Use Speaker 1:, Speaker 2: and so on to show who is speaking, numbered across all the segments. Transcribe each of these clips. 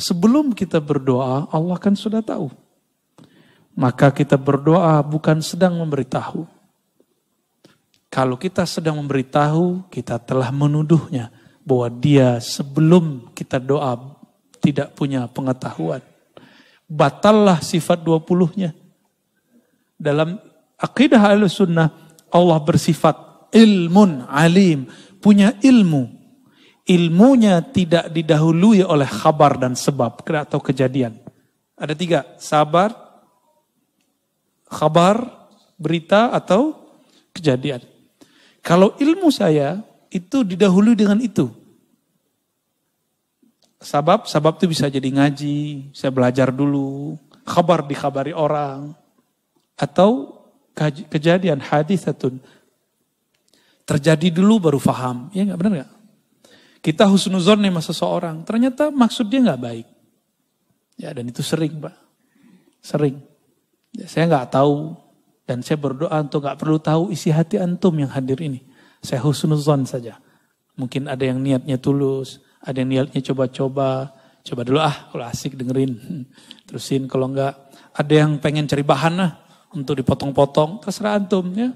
Speaker 1: Sebelum kita berdoa, Allah kan sudah tahu. Maka kita berdoa bukan sedang memberitahu. Kalau kita sedang memberitahu, kita telah menuduhnya bahwa dia sebelum kita doa tidak punya pengetahuan. Batallah sifat 20-nya. Dalam akidah Ahlussunnah, Allah bersifat ilmun alim, punya ilmu. Ilmunya tidak didahului oleh khabar dan sebab atau kejadian. Ada 3, sabar, khabar, berita atau kejadian. Kalau ilmu saya itu didahului dengan itu. Sabab itu bisa jadi ngaji, saya belajar dulu, khabar dikhabari orang, atau kejadian haditsatun. Terjadi dulu baru faham, ya nggak, benar nggak? Kita husnuzon nih sama seseorang, ternyata maksud dia nggak baik. Ya, dan itu sering, Pak. Sering. Ya, saya nggak tahu, dan saya berdoa untuk nggak perlu tahu isi hati antum yang hadir ini. Saya husnuzon saja. Mungkin ada yang niatnya tulus, ada yang niatnya coba-coba. Coba dulu kalau asik dengerin. Terusin, kalau enggak. Ada yang pengen cari bahan untuk dipotong-potong, terserah antum ya.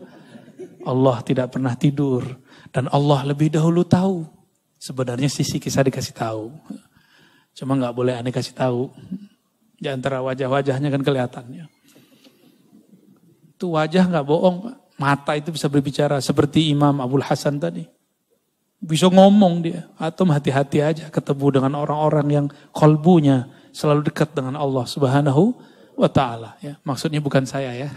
Speaker 1: Allah tidak pernah tidur. Dan Allah lebih dahulu tahu. Sebenarnya sisi kisah dikasih tahu. Cuma nggak boleh aneh kasih tahu. Di antara wajah-wajahnya kan kelihatannya. Itu wajah nggak bohong, Pak. Mata itu bisa berbicara seperti Imam Abul Hasan tadi. Bisa ngomong dia. Atau hati-hati aja ketemu dengan orang-orang yang kolbunya selalu dekat dengan Allah Subhanahu wa ta'ala. Ya. Maksudnya bukan saya ya.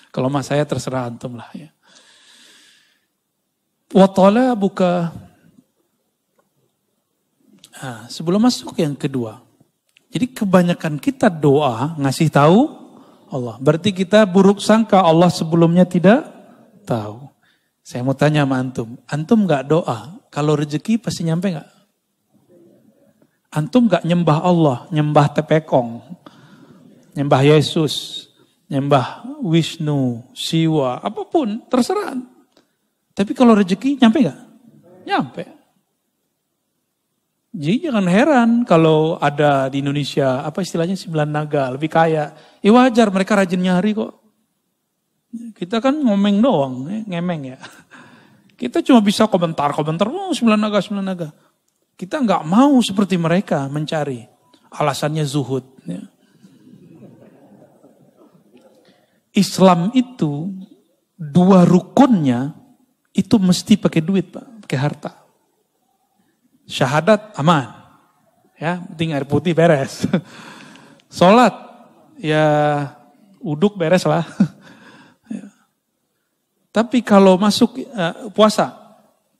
Speaker 1: Kalau mas saya terserah antum lah ya. Wa talabuka. Nah, sebelum masuk yang kedua. Jadi kebanyakan kita doa ngasih tahu Allah. Berarti kita buruk sangka Allah sebelumnya tidak tahu. Saya mau tanya sama antum. Antum gak doa, kalau rezeki pasti nyampe gak? Antum gak nyembah Allah, nyembah Tepekong, nyembah Yesus, nyembah Wisnu, Siwa, apapun, terserah. Tapi kalau rezeki nyampe gak? Nyampe. Jadi jangan heran kalau ada di Indonesia, apa istilahnya 9 naga, lebih kaya. Ya wajar, mereka rajin nyari kok. Kita kan ngomeng doang, ngemeng ya. Kita cuma bisa komentar-komentar, 9 naga, 9 naga. Kita nggak mau seperti mereka mencari. Alasannya zuhud. Ya. Islam itu, 2 rukunnya, itu mesti pakai duit Pak, pakai harta. Syahadat aman, ya penting air putih beres. Sholat, ya uduk beres lah. Ya. Tapi kalau masuk puasa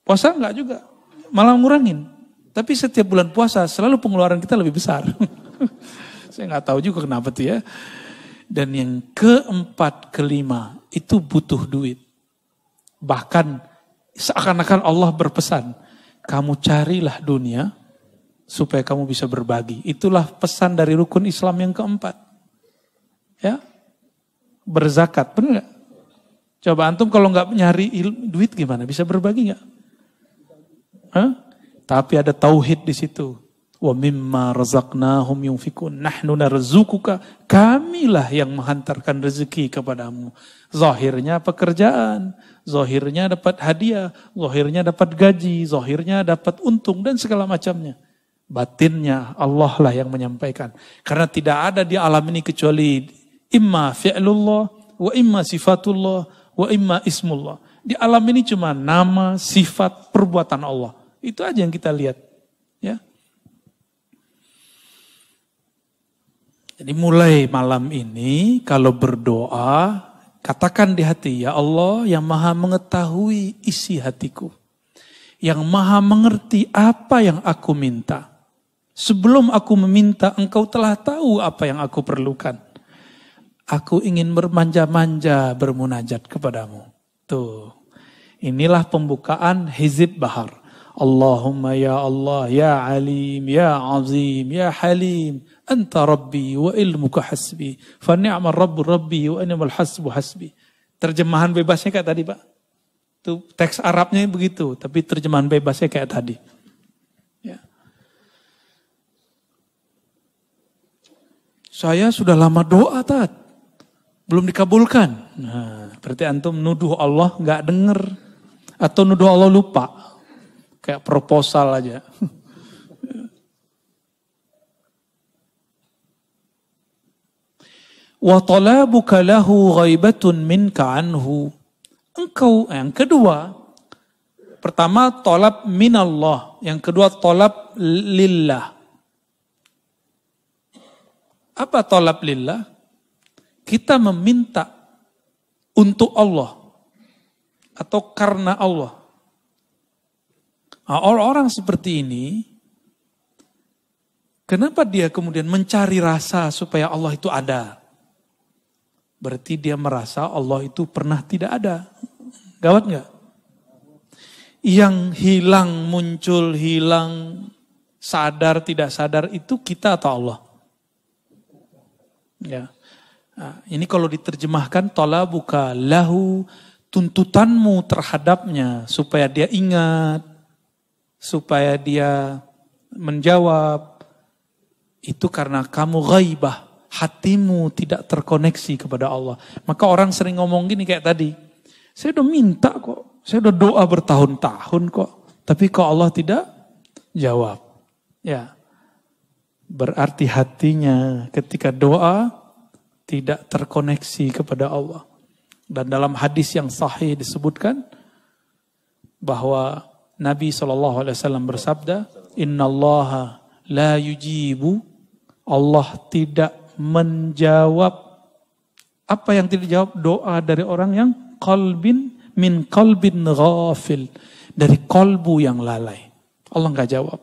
Speaker 1: enggak juga, malah ngurangin. Tapi setiap bulan puasa selalu pengeluaran kita lebih besar. Saya nggak tahu juga kenapa tuh ya. Dan yang keempat, kelima itu butuh duit. Bahkan seakan-akan Allah berpesan, kamu carilah dunia supaya kamu bisa berbagi. Itulah pesan dari rukun Islam yang keempat. Ya, berzakat, benar gak? Coba antum kalau nggak nyari duit gimana? Bisa berbagi nggak? Tapi ada tauhid di situ. Wa mimma razaqnahum yunfikun. Nahnu narzuquka. Kamilah yang menghantarkan rezeki kepadamu. Zahirnya pekerjaan, zahirnya dapat hadiah, zahirnya dapat gaji, zahirnya dapat untung dan segala macamnya. Batinnya Allah lah yang menyampaikan. Karena tidak ada di alam ini kecuali imma fi'lullah, wa imma sifatullah, wa imma ismullah. Di alam ini cuma nama, sifat, perbuatan Allah. Itu aja yang kita lihat. Ya. Jadi mulai malam ini kalau berdoa, katakan di hati, ya Allah yang maha mengetahui isi hatiku. Yang maha mengerti apa yang aku minta. Sebelum aku meminta, engkau telah tahu apa yang aku perlukan. Aku ingin bermanja-manja bermunajat kepadamu. Tuh, inilah pembukaan Hizib Bahar. Allahumma ya Allah, ya Alim, ya Azim, ya Halim. Anta Rabbi wa ilmuka hasbi. Fa ni'mal Rabbu Rabbi wa ni'mal hasbu hasbi. Terjemahan bebasnya kayak tadi Pak. Itu teks Arabnya begitu, tapi terjemahan bebasnya kayak tadi. Ya. Saya sudah lama doa, Tat. Belum dikabulkan. Nah, berarti antum nuduh Allah nggak denger. Atau nuduh Allah lupa. Kayak proposal aja. Wa talabuka lahu ghaibatun minka anhu. Engkau, yang kedua, pertama tolab minallah, yang kedua tolab lillah. Apa tolab lillah? Kita meminta untuk Allah atau karena Allah. Nah, orang-orang seperti ini, kenapa dia kemudian mencari rasa supaya Allah itu ada? Berarti dia merasa Allah itu pernah tidak ada. Gawat nggak? Yang hilang, muncul, hilang, sadar, tidak sadar itu kita atau Allah? Ya. Nah, ini kalau diterjemahkan talabuka lahu, tuntutanmu terhadapnya supaya dia ingat, supaya dia menjawab, itu karena kamu ghaibah. Hatimu tidak terkoneksi kepada Allah. Maka orang sering ngomong gini kayak tadi. Saya udah minta kok. Saya udah doa bertahun-tahun kok. Tapi kok Allah tidak jawab. Ya. Berarti hatinya ketika doa tidak terkoneksi kepada Allah. Dan dalam hadis yang sahih disebutkan bahwa Nabi SAW bersabda, Innallaha la yujibu, Allah tidak menjawab. Apa yang tidak dijawab? Doa dari orang yang min qalbin ghafil, dari kolbu yang lalai. Allah nggak jawab.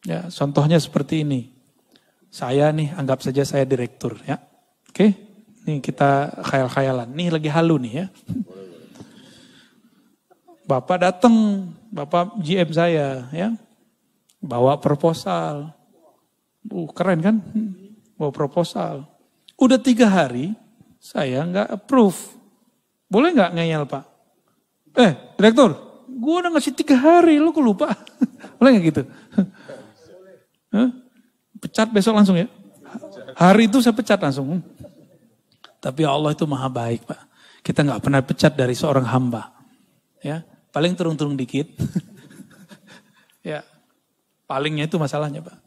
Speaker 1: Ya, contohnya seperti ini. Saya nih, anggap saja saya direktur, ya. Oke, nih kita khayal-khayalan. Nih lagi halu nih ya. Bapak datang, Bapak GM saya, ya, bawa proposal. Keren kan? Bawa proposal. Udah 3 hari, saya nggak approve. Boleh nggak ngeyel Pak? Direktur, gue udah ngasih 3 hari, lu kok lupa? Boleh nggak gitu? Pecat besok langsung ya? Hari itu saya pecat langsung. Tapi Allah itu maha baik Pak. Kita nggak pernah pecat dari seorang hamba. Ya, paling turun-turun dikit. Ya, palingnya itu masalahnya Pak.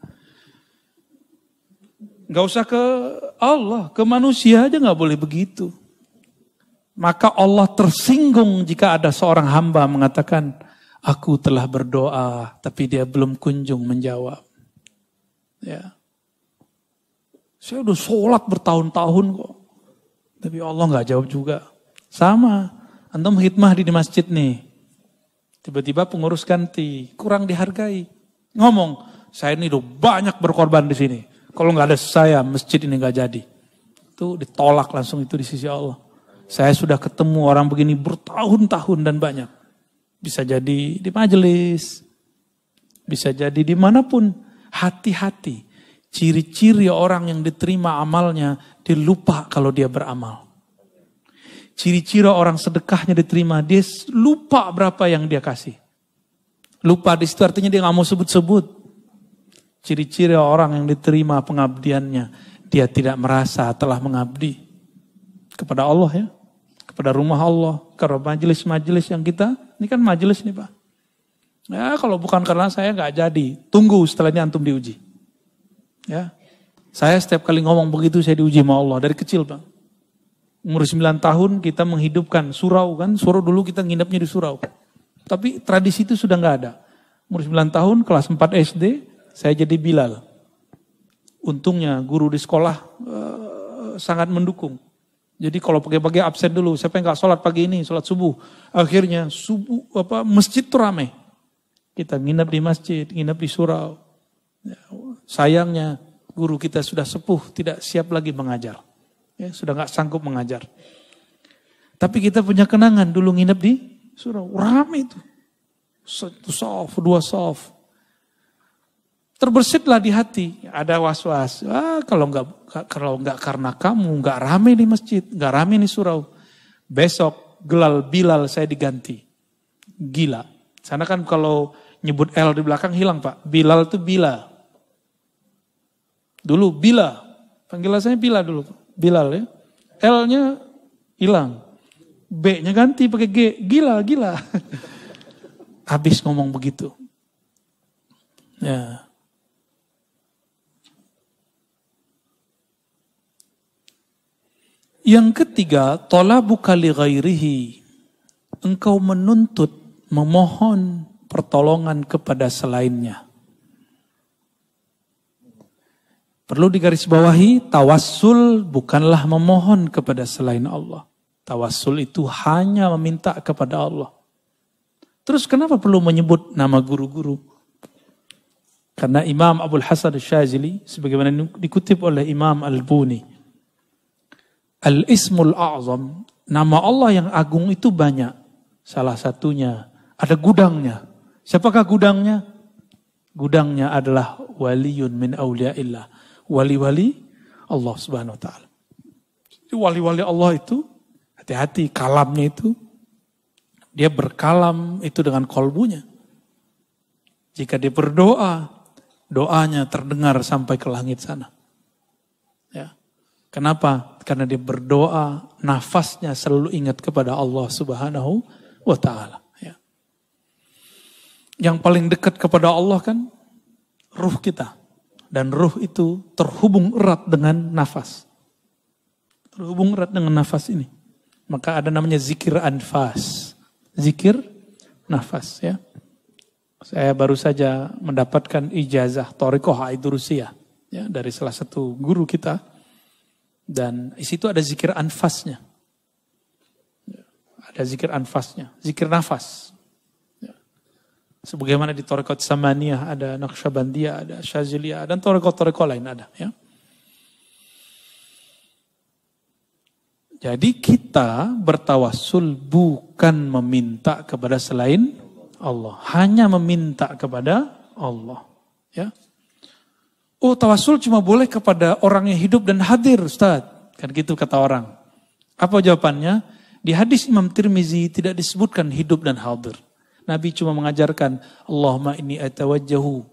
Speaker 1: Gak usah ke Allah, ke manusia aja gak boleh begitu. Maka Allah tersinggung jika ada seorang hamba mengatakan, aku telah berdoa, tapi dia belum kunjung menjawab. Ya, saya udah sholat bertahun-tahun kok, tapi Allah gak jawab juga. Sama, antum khidmah di masjid nih, tiba-tiba pengurus ganti, kurang dihargai. Ngomong, saya ini udah banyak berkorban di sini. Kalau nggak ada saya, masjid ini nggak jadi. Itu ditolak langsung itu di sisi Allah. Saya sudah ketemu orang begini bertahun-tahun dan banyak. Bisa jadi di majelis, bisa jadi dimanapun. Hati-hati. Ciri-ciri orang yang diterima amalnya, dia lupa kalau dia beramal. Ciri-ciri orang sedekahnya diterima, dia lupa berapa yang dia kasih. Lupa di situ artinya dia nggak mau sebut-sebut. Ciri-ciri orang yang diterima pengabdiannya, dia tidak merasa telah mengabdi kepada Allah ya, kepada rumah Allah, kepada majelis-majelis yang kita, ini kan majelis nih Pak. Ya kalau bukan karena saya nggak jadi, tunggu setelahnya antum diuji. Ya, saya setiap kali ngomong begitu saya diuji sama Allah dari kecil Pak. Umur 9 tahun kita menghidupkan surau kan, surau dulu kita nginepnya di surau. Tapi tradisi itu sudah nggak ada. Umur 9 tahun kelas 4 SD. Saya jadi Bilal. Untungnya guru di sekolah sangat mendukung. Jadi kalau pagi-pagi absen dulu, siapa yang gak sholat pagi ini, sholat subuh. Akhirnya masjid tuh ramai. Kita nginep di masjid, nginep di surau. Ya, sayangnya guru kita sudah sepuh, tidak siap lagi mengajar. Ya, sudah gak sanggup mengajar. Tapi kita punya kenangan dulu nginep di surau, ramai itu. 1 sof, 2 sof. Terbersitlah di hati, ada was-was. Kalau nggak karena kamu, nggak rame di masjid, nggak rame di surau. Besok Bilal saya diganti. Gila. Sana kan kalau nyebut L di belakang hilang Pak. Bilal itu Bila. Dulu Bila, panggilan saya Bila dulu. Bilal ya. L-nya hilang. B-nya ganti pakai G. Gila. Habis ngomong begitu. Ya. Yang ketiga, talabuka li ghairihi. Engkau menuntut, memohon pertolongan kepada selainnya. Perlu digarisbawahi, tawassul bukanlah memohon kepada selain Allah. Tawassul itu hanya meminta kepada Allah. Terus kenapa perlu menyebut nama guru-guru? Karena Imam Abul Hasan Asy-Syadzili, sebagaimana dikutip oleh Imam Al-Buni, Al-Ismul A'zam, nama Allah yang agung itu banyak. Salah satunya, ada gudangnya. Siapakah gudangnya? Gudangnya adalah waliyun min awliyaillah. Wali-wali Allah subhanahu wa ta'ala. Wali-wali Allah itu, hati-hati kalamnya itu, dia berkalam itu dengan kolbunya. Jika dia berdoa, doanya terdengar sampai ke langit sana. Ya. Kenapa? Karena dia berdoa, nafasnya selalu ingat kepada Allah subhanahu wa ta'ala. Ya. Yang paling dekat kepada Allah kan ruh kita. Dan ruh itu terhubung erat dengan nafas. Terhubung erat dengan nafas ini. Maka ada namanya zikir anfas. Zikir nafas ya. Saya baru saja mendapatkan ijazah Thariqah Aidurusiyah ya, dari salah satu guru kita. Dan di situ ada zikir anfasnya. Ada zikir anfasnya. Zikir nafas. Sebagaimana di Thariqat Samaniyah ada Naqsyabandiyah, ada Syadziliyah, dan Thariqat-Thariqat lain ada. Ya. Jadi kita bertawassul bukan meminta kepada selain Allah. Hanya meminta kepada Allah. Ya. Oh, tawassul cuma boleh kepada orang yang hidup dan hadir, Ustaz. Kan gitu kata orang. Apa jawabannya? Di hadis Imam Tirmizi tidak disebutkan hidup dan hadir. Nabi cuma mengajarkan, Allahumma inni atawajjahu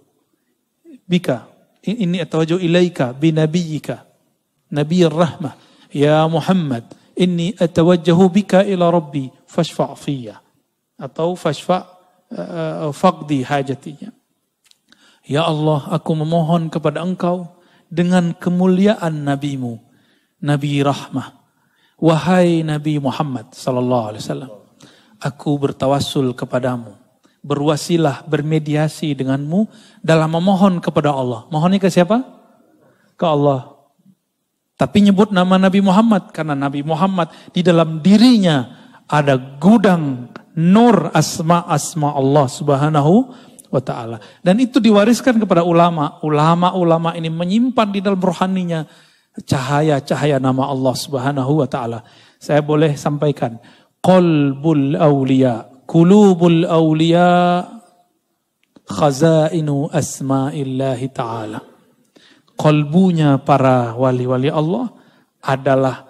Speaker 1: bika, inni atawajjahu ilaika binabiyyika, nabiyyir rahmah, ya Muhammad, inni atawajjahu bika ila rabbi, fashfa' fiyya. Atau fashfa' faqdi hajatinya. Ya Allah, aku memohon kepada engkau dengan kemuliaan nabimu, Nabi rahmah. Wahai Nabi Muhammad sallallahu alaihi wasallam, aku bertawassul kepadamu, berwasilah, bermediasi denganmu dalam memohon kepada Allah. Mohonnya ke siapa? Ke Allah. Tapi nyebut nama Nabi Muhammad, karena Nabi Muhammad di dalam dirinya ada gudang nur asma-asma Allah subhanahu wa ta'ala. Dan itu diwariskan kepada ulama. Ulama-ulama ini menyimpan di dalam rohaninya cahaya-cahaya nama Allah subhanahu wa ta'ala. Saya boleh sampaikan. Qalbul awliya, kulubul awliya, khazainu asma'illahi ta'ala. Qalbunya para wali-wali Allah adalah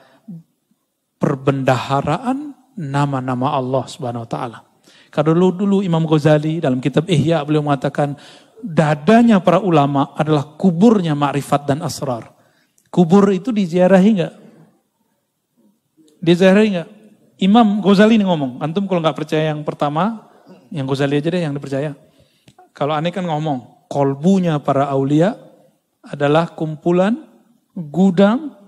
Speaker 1: perbendaharaan nama-nama Allah subhanahu wa ta'ala. Kalau dulu Imam Ghazali dalam kitab Ihya beliau mengatakan dadanya para ulama adalah kuburnya ma'rifat dan asrar. Kubur itu diziarahi enggak? Diziarahi enggak? Imam Ghazali ini ngomong, antum kalau nggak percaya yang pertama, yang Ghazali aja deh yang dipercaya. Kalau aneh kan ngomong, kolbunya para aulia adalah kumpulan, gudang,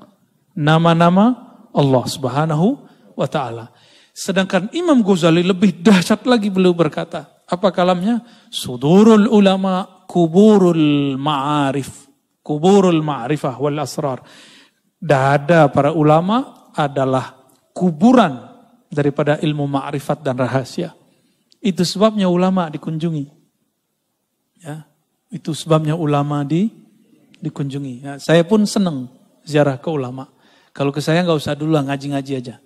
Speaker 1: nama-nama Allah subhanahu wa ta'ala. Sedangkan Imam Ghazali lebih dahsyat lagi beliau berkata, apa kalamnya? Sudurul ulama kuburul ma'arif, kuburul ma'rifah wal asrar. Dada para ulama adalah kuburan daripada ilmu ma'rifat dan rahasia. Itu sebabnya ulama dikunjungi. Ya, itu sebabnya ulama dikunjungi. Ya, saya pun senang ziarah ke ulama. Kalau ke saya nggak usah dulu lah, ngaji-ngaji aja.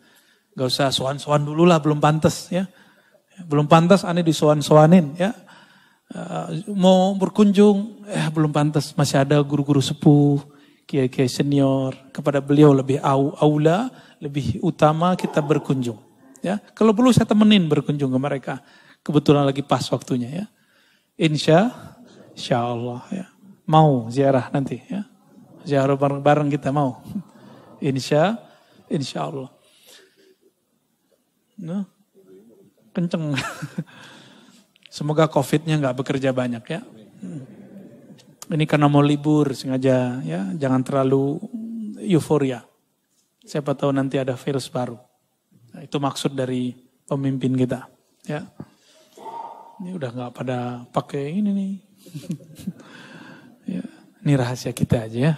Speaker 1: Nggak usah soan-soan dulu lah, belum pantas ya. Belum pantas aneh disoan-soanin ya. Mau berkunjung, belum pantas. Masih ada guru-guru sepuh, kiai-kiai senior. Kepada beliau lebih aula, lebih utama kita berkunjung. Ya, kalau perlu saya temenin berkunjung ke mereka. Kebetulan lagi pas waktunya ya. Insya Allah ya. Mau ziarah nanti ya. Ziarah bareng-bareng kita mau. Insya Allah. Nah, kenceng. Semoga COVID-nya nggak bekerja banyak ya. Ini karena mau libur sengaja ya, jangan terlalu euforia. Siapa tahu nanti ada virus baru. Nah, itu maksud dari pemimpin kita. Ya, ini udah nggak pada pakai ini nih. Ya, ini rahasia kita aja ya.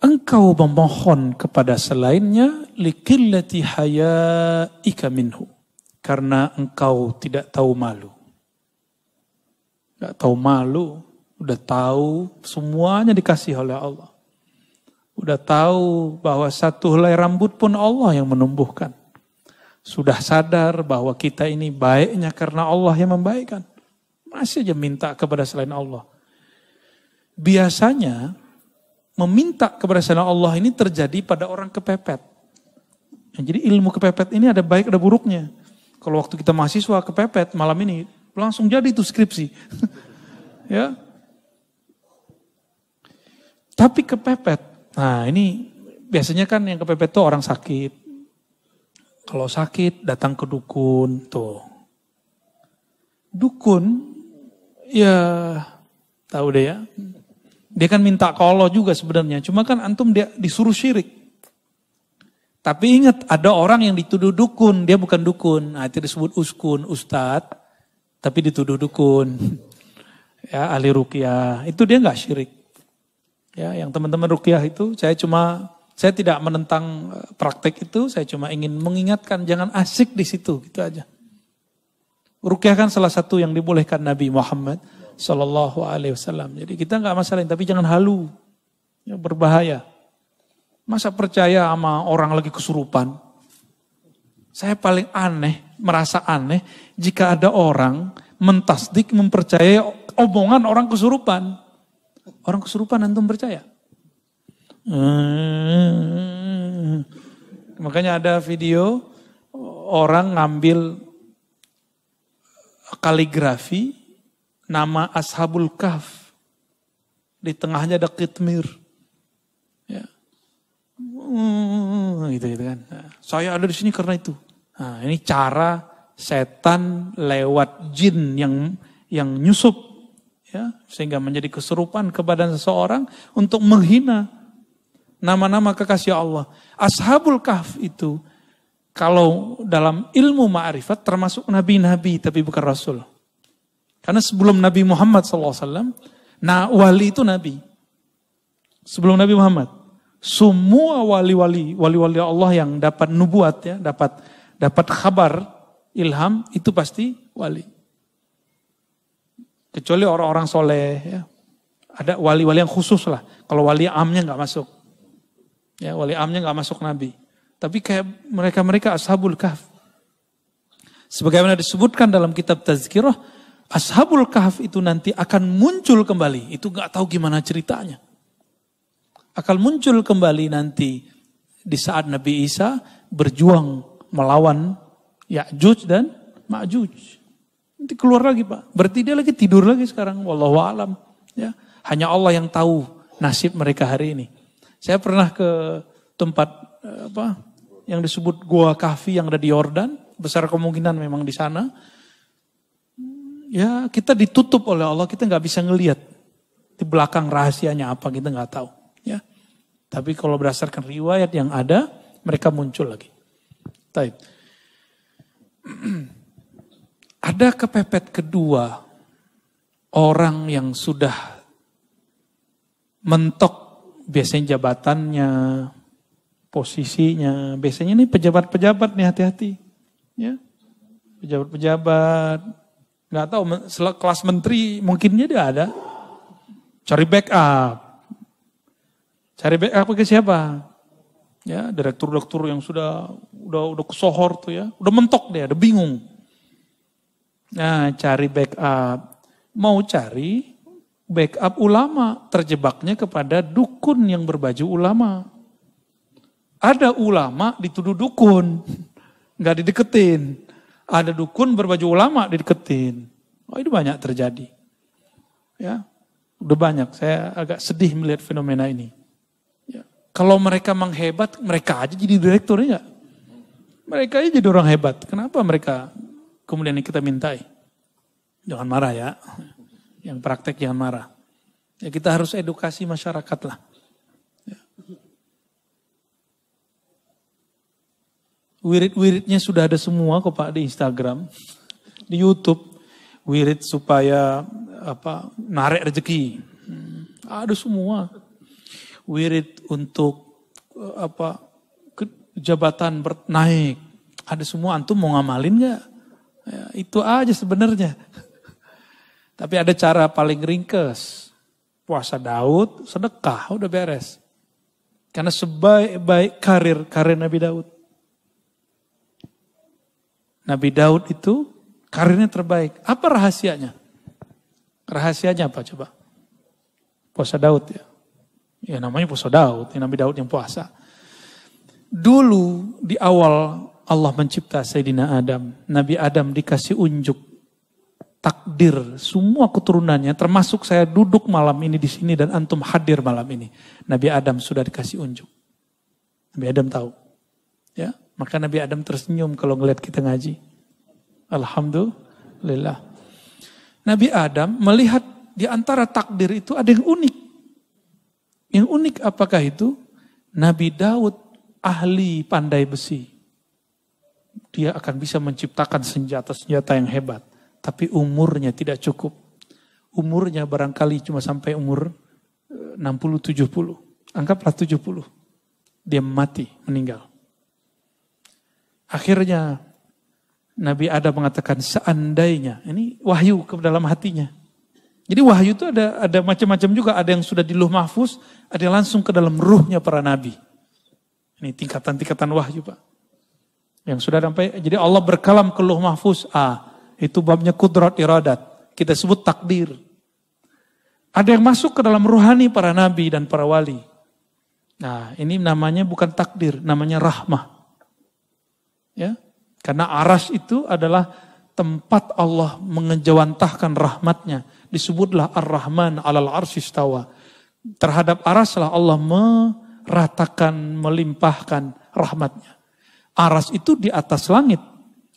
Speaker 1: Engkau memohon kepada selainnya likillati hayaika minhu. Karena engkau tidak tahu malu. Tidak tahu malu, udah tahu semuanya dikasih oleh Allah. Udah tahu bahwa satu helai rambut pun Allah yang menumbuhkan. Sudah sadar bahwa kita ini baiknya karena Allah yang membaikkan. Masih aja minta kepada selain Allah. Biasanya meminta kepada selain Allah ini terjadi pada orang kepepet. Jadi ilmu kepepet ini ada baik ada buruknya. Kalau waktu kita mahasiswa kepepet malam ini langsung jadi itu skripsi. Ya. Tapi kepepet. Nah, ini biasanya kan yang kepepet itu orang sakit. Kalau sakit datang ke dukun tuh. Dukun ya tahu deh ya. Dia kan minta ke Allah juga sebenarnya. Cuma kan antum dia disuruh syirik. Tapi ingat ada orang yang dituduh dukun, dia bukan dukun. Nah, itu disebut uskun, ustadz, tapi dituduh dukun. Ya, ahli ruqyah, itu dia nggak syirik. Ya, yang teman-teman ruqyah itu, saya tidak menentang praktek itu, saya cuma ingin mengingatkan jangan asik di situ, gitu aja. Ruqyah kan salah satu yang dibolehkan Nabi Muhammad Sallallahu Alaihi Wasallam. Jadi kita nggak masalah, tapi jangan halu, ya, berbahaya. Masa percaya sama orang lagi kesurupan? Saya paling merasa aneh jika ada orang mentasdik mempercayai omongan orang kesurupan. Orang kesurupan antum percaya? Makanya ada video orang ngambil kaligrafi nama Ashabul Kahf. Di tengahnya ada kitmir. Ya. Gitu kan. Nah, saya ada di sini karena itu. Nah, ini cara setan lewat jin yang nyusup, ya, sehingga menjadi kesurupan kepada seseorang untuk menghina nama-nama kekasih Allah. Ashabul Kahf itu kalau dalam ilmu ma'rifat termasuk nabi-nabi tapi bukan rasul. Karena sebelum Nabi Muhammad SAW, nah wali itu nabi. Sebelum Nabi Muhammad. Semua wali-wali Allah yang dapat nubuat ya, dapat kabar ilham itu pasti wali. Kecuali orang-orang soleh ya. Ada wali-wali yang khusus lah. Kalau wali amnya nggak masuk. Ya, wali amnya nggak masuk nabi. Tapi kayak mereka Ashabul Kahf. Sebagaimana disebutkan dalam kitab Tazkirah, Ashabul Kahf itu nanti akan muncul kembali. Itu nggak tahu gimana ceritanya. Akan muncul kembali nanti di saat Nabi Isa berjuang melawan Ya'juj dan Ma'juj. Nanti keluar lagi Pak. Berarti dia lagi tidur lagi sekarang. Wallahu a'lam. Ya. Hanya Allah yang tahu nasib mereka hari ini. Saya pernah ke tempat yang disebut Gua Kahfi yang ada di Yordan. Besar kemungkinan memang di sana. Ya kita ditutup oleh Allah. Kita nggak bisa ngelihat. Di belakang rahasianya apa kita nggak tahu. Ya, tapi kalau berdasarkan riwayat yang ada, mereka muncul lagi. Taib. Ada kepepet kedua, orang yang sudah mentok biasanya jabatannya, posisinya. Biasanya ini pejabat-pejabat nih hati-hati. Ya, pejabat-pejabat, nggak tahu kelas menteri mungkinnya dia ada. Cari backup. Cari backup ke siapa? Ya, direktur-direktur yang udah kesohor tuh ya, udah mentok dia, udah bingung. Nah, cari backup. Mau cari backup ulama, terjebaknya kepada dukun yang berbaju ulama. Ada ulama dituduh dukun, nggak dideketin. Ada dukun berbaju ulama dideketin. Oh, itu banyak terjadi. Ya, udah banyak. Saya agak sedih melihat fenomena ini. Ya. Kalau mereka menghebat, mereka aja jadi direkturnya enggak? Mereka aja jadi orang hebat. Kenapa mereka kemudian kita mintai? Jangan marah ya. Yang praktek jangan marah. Ya, kita harus edukasi masyarakat lah. Ya. Wirid-wiridnya sudah ada semua kok Pak di Instagram, di YouTube. Wirid supaya narik rezeki. Ada semua. Wirid untuk jabatan naik. Ada semua. Antum mau ngamalin nggak? Ya, itu aja sebenarnya. Tapi ada cara paling ringkes. Puasa Daud, sedekah, udah beres. Karena sebaik-baik karir Nabi Daud. Nabi Daud itu karirnya terbaik. Apa rahasianya? Rahasianya apa coba? Puasa Daud ya. Ya namanya puasa Daud, ya Nabi Daud yang puasa. Dulu di awal Allah mencipta Sayyidina Adam. Nabi Adam dikasih unjuk takdir semua keturunannya, termasuk saya duduk malam ini di sini dan antum hadir malam ini. Nabi Adam sudah dikasih unjuk. Nabi Adam tahu. Ya, maka Nabi Adam tersenyum kalau ngelihat kita ngaji. Alhamdulillah. Nabi Adam melihat di antara takdir itu ada yang unik. Yang unik apakah itu? Nabi Daud ahli pandai besi. Dia akan bisa menciptakan senjata-senjata yang hebat. Tapi umurnya tidak cukup. Umurnya barangkali cuma sampai umur 60-70. Anggaplah 70. Dia mati, meninggal. Akhirnya Nabi Adam mengatakan seandainya. Ini wahyu ke dalam hatinya. Jadi wahyu itu ada macam-macam juga. Ada yang sudah di Lauh Mahfuz. Ada yang langsung ke dalam ruhnya para nabi. Ini tingkatan-tingkatan wahyu Pak. Yang sudah sampai. Jadi Allah berkalam ke Lauh Mahfuz. Itu babnya kudrat iradat. Kita sebut takdir. Ada yang masuk ke dalam ruhani para nabi dan para wali. Nah ini namanya bukan takdir. Namanya rahmah. Ya. Karena arasy itu adalah tempat Allah mengejawantahkan rahmatnya. Disebutlah Ar-Rahman alal arsy istawa. Terhadap arasy lah Allah meratakan, melimpahkan rahmatnya. Arasy itu di atas langit.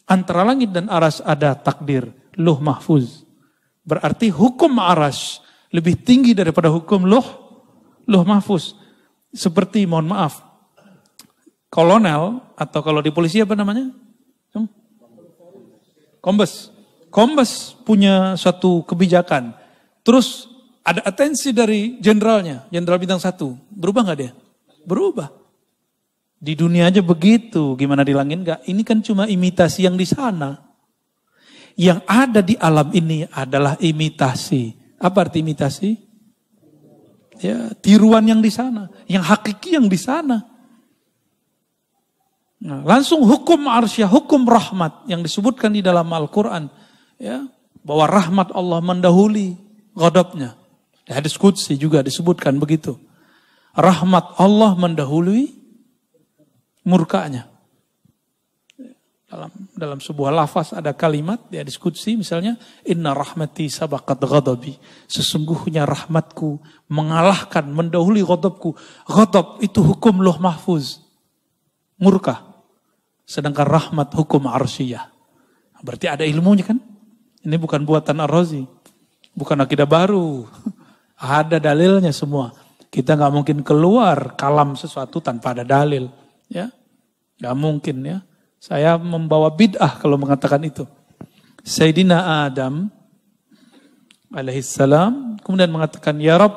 Speaker 1: Antara langit dan arasy ada takdir, Lauh Mahfuz. Berarti hukum arasy lebih tinggi daripada hukum Lauh Mahfuz. Seperti mohon maaf, kolonel atau kalau di polisi apa namanya? Kombes punya suatu kebijakan. Terus ada atensi dari jenderalnya, jenderal bintang 1. Berubah gak dia? Berubah. Di dunia aja begitu, gimana di langit enggak? Ini kan cuma imitasi yang di sana. Yang ada di alam ini adalah imitasi. Apa arti imitasi? Ya, tiruan yang di sana, yang hakiki yang di sana. Nah, langsung hukum arsyah, hukum rahmat yang disebutkan di dalam Al-Quran. Ya, bahwa rahmat Allah mendahului ghadabnya. Di hadis qudsi juga disebutkan begitu. Rahmat Allah mendahului murkanya. Dalam sebuah lafaz ada kalimat di hadis qudsi misalnya, inna rahmati sabaqat ghadabi. Sesungguhnya rahmatku mengalahkan, mendahului ghadabku. Ghadab itu hukum Lauh Mahfuz. Murka. Sedangkan rahmat hukum arsyiyah. Berarti ada ilmunya kan? Ini bukan buatan Ar-Razi. Bukan akidah baru. Ada dalilnya semua. Kita gak mungkin keluar kalam sesuatu tanpa ada dalil. Ya, gak mungkin ya. Saya membawa bid'ah kalau mengatakan itu. Sayyidina Adam alaihissalam kemudian mengatakan, ya Rabb,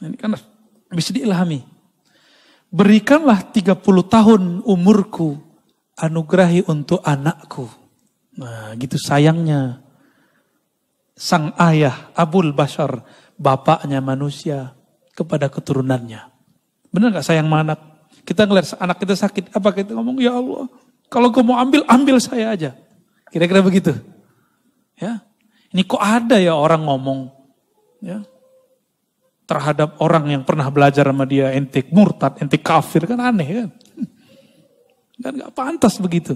Speaker 1: ini kan bisa diilhami. Berikanlah 30 tahun umurku, anugerahi untuk anakku. Nah gitu sayangnya. Sang ayah Abul Bashar, bapaknya manusia, kepada keturunannya. Benar gak sayang sama anak? Kita ngeliat anak kita sakit, apa kita ngomong, ya Allah, kalau kau mau ambil saya aja. Kira-kira begitu. Ya, ini kok ada ya orang ngomong ya terhadap orang yang pernah belajar sama dia, ente murtad, ente kafir, kan aneh kan? Kan gak pantas begitu.